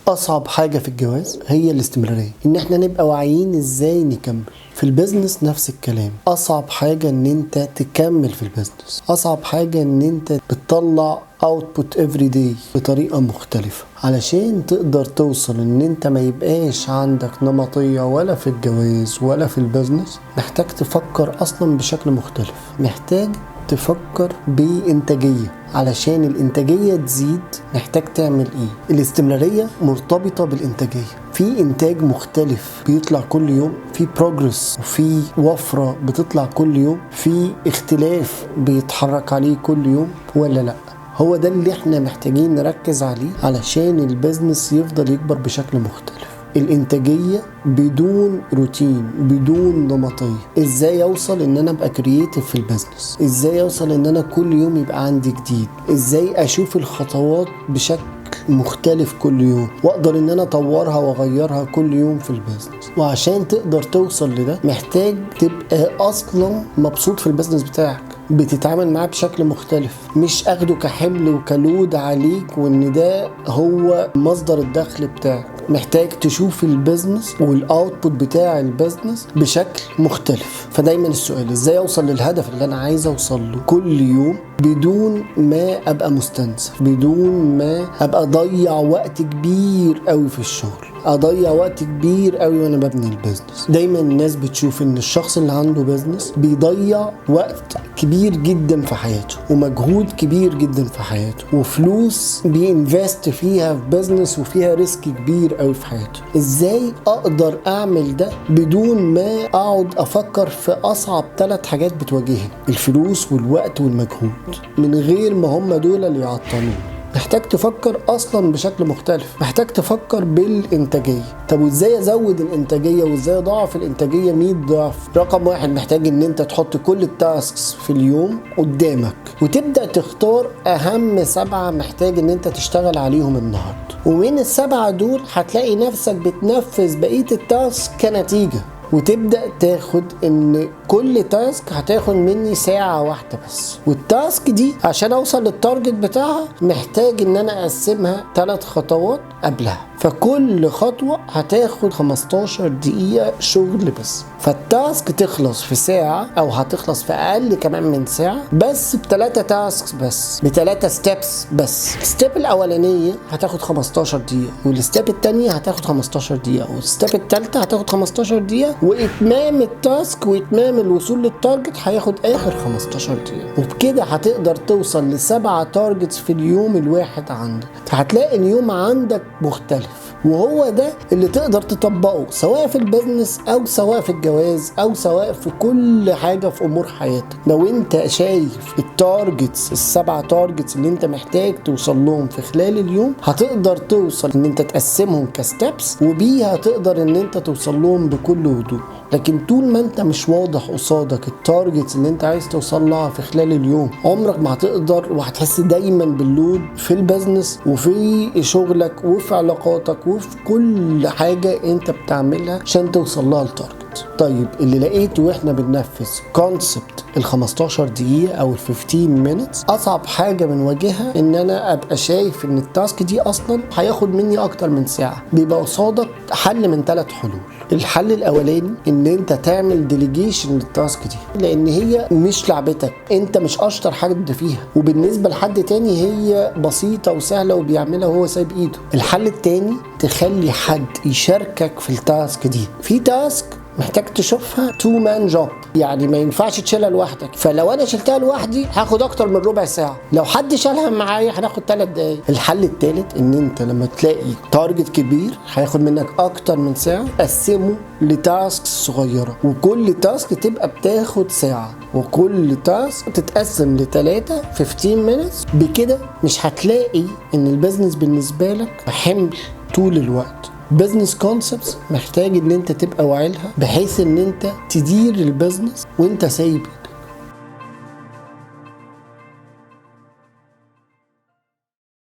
اصعب حاجه في الجواز هي الاستمراريه، ان احنا نبقى واعيين ازاي نكمل في البيزنس. نفس الكلام، اصعب حاجه ان انت تكمل في البيزنس، اصعب حاجه ان انت بتطلع اوتبوت افري داي بطريقه مختلفه علشان تقدر توصل ان انت ما يبقاش عندك نمطيه ولا في الجواز ولا في البيزنس. محتاج تفكر اصلا بشكل مختلف، محتاج تفكر بإنتاجية. علشان الإنتاجية تزيد محتاج تعمل إيه؟ الاستمرارية مرتبطة بالإنتاجية. في إنتاج مختلف بيطلع كل يوم، في بروجرس وفي وفرة بتطلع كل يوم، في اختلاف بيتحرك عليه كل يوم ولا لأ؟ هو ده اللي احنا محتاجين نركز عليه علشان البيزنس يفضل يكبر بشكل مختلف. الانتاجيه بدون روتين، بدون نمطيه. ازاي اوصل ان انا ابقى كرييتيف في البيزنس؟ ازاي اوصل ان انا كل يوم يبقى عندي جديد؟ ازاي اشوف الخطوات بشكل مختلف كل يوم واقدر ان انا اطورها واغيرها كل يوم في البيزنس؟ وعشان تقدر توصل لده محتاج تبقى اصلا مبسوط في البيزنس بتاعك، بتتعامل معاه بشكل مختلف، مش اخده كحمل وكلود عليك وان ده هو مصدر الدخل بتاعك. محتاج تشوف البيزنس والاوتبوت بتاع البيزنس بشكل مختلف. فدايما السؤال ازاي اوصل للهدف اللي انا عايز اوصل له كل يوم بدون ما ابقى مستنزف، بدون ما ابقى اضيع وقت كبير قوي في الشغل، اضيع وقت كبير قوي وانا ببني البيزنس. دايما الناس بتشوف ان الشخص اللي عنده بيزنس بيضيع وقت كبير جدا في حياته ومجهود كبير جدا في حياته وفلوس بينفست فيها في بيزنس وفيها ريسك كبير قوي في حياته. ازاي اقدر اعمل ده بدون ما اقعد افكر في اصعب 3 حاجات بتواجهني؟ الفلوس والوقت والمجهود، من غير ما هم دول اللي يعطلوني. محتاج تفكر اصلا بشكل مختلف، محتاج تفكر بالانتاجيه. طب وازاي ازود الانتاجيه وازاي اضاعف الانتاجيه 100 ضعف؟ رقم 1 محتاج ان انت تحط كل التاسكس في اليوم قدامك وتبدا تختار اهم 7 محتاج ان انت تشتغل عليهم النهارده، ومن ال7 دول هتلاقي نفسك بتنفذ بقيه التاسك كنتيجه، وتبدأ تاخد ان كل تاسك هتاخد مني ساعة واحدة بس، والتاسك دي عشان اوصل للتارجت بتاعها محتاج ان انا اقسمها 3 خطوات قبلها، فكل خطوة هتاخد 15 دقيقة شغل بس، فالتاسك تخلص في ساعة او هتخلص في اقل كمان من ساعة، بس ب3 تاسكس بس، ب3 ستيبس بس. الستيب الاولانية هتاخد 15 دقيقة، والستيب التانية هتاخد 15 دقيقة، والستيب التالتة هتاخد 15 دقيقة، واتمام التاسك واتمام الوصول للتارجت هياخد اخر 15 دقيقة. وبكده هتقدر توصل ل7 تارجتس في اليوم الواحد عندك. هتلاقي اليوم عندك مختلف، وهو ده اللي تقدر تطبقه سواء في البيزنس او سواء في الجواز او سواء في كل حاجة في امور حياتك. لو انت شايف التارجتس ال7 تارجتس اللي انت محتاج توصل لهم في خلال اليوم، هتقدر توصل ان انت تقسمهم كستبس، وبيها تقدر ان انت توصل لهم بكل وضوح. لكن طول ما انت مش واضح قصادك التارجتس اللي انت عايز توصل لها في خلال اليوم، عمرك ما هتقدر، وهتحس دايما باللود في البيزنس وفي شغلك وفي علاقاتك وفي كل حاجة انت بتعملها عشان توصل لها التارجت. طيب اللي لقيته واحنا بننفذ كونسبت ال15 دقيقة او ال15 minutes، اصعب حاجة بنواجهها ان انا ابقى شايف ان التاسك دي اصلا هياخد مني اكتر من ساعة. بيبقى قصادك حل من 3 حلول. الحل الاولاني ان انت تعمل ديليجيشن للتاسك دي، لان هي مش لعبتك، انت مش اشطر حد فيها، وبالنسبة لحد تاني هي بسيطة وسهلة وبيعملها وهو سايب ايده. الحل التاني تخلي حد يشاركك في التاسك دي. في تاسك محتاج تشوفها 2 man job، يعني ما ينفعش تشيلها لوحدك، فلو انا شلتها لوحدي هاخد اكتر من ربع ساعة، لو حد شالها معايا هناخد 3 دقايق. الحل الثالث ان انت لما تلاقي تارجت كبير هياخد منك اكتر من ساعة، قسمه لتاسكس صغيرة، وكل تاسك تبقى بتاخد ساعة، وكل تاسك تتقسم ل3 15 minutes. بكده مش هتلاقي ان البيزنس بالنسبة لك حمل طول الوقت. بزنس كونسبتس محتاج ان انت تبقى واعي لها بحيث ان انت تدير البزنس وانت سايب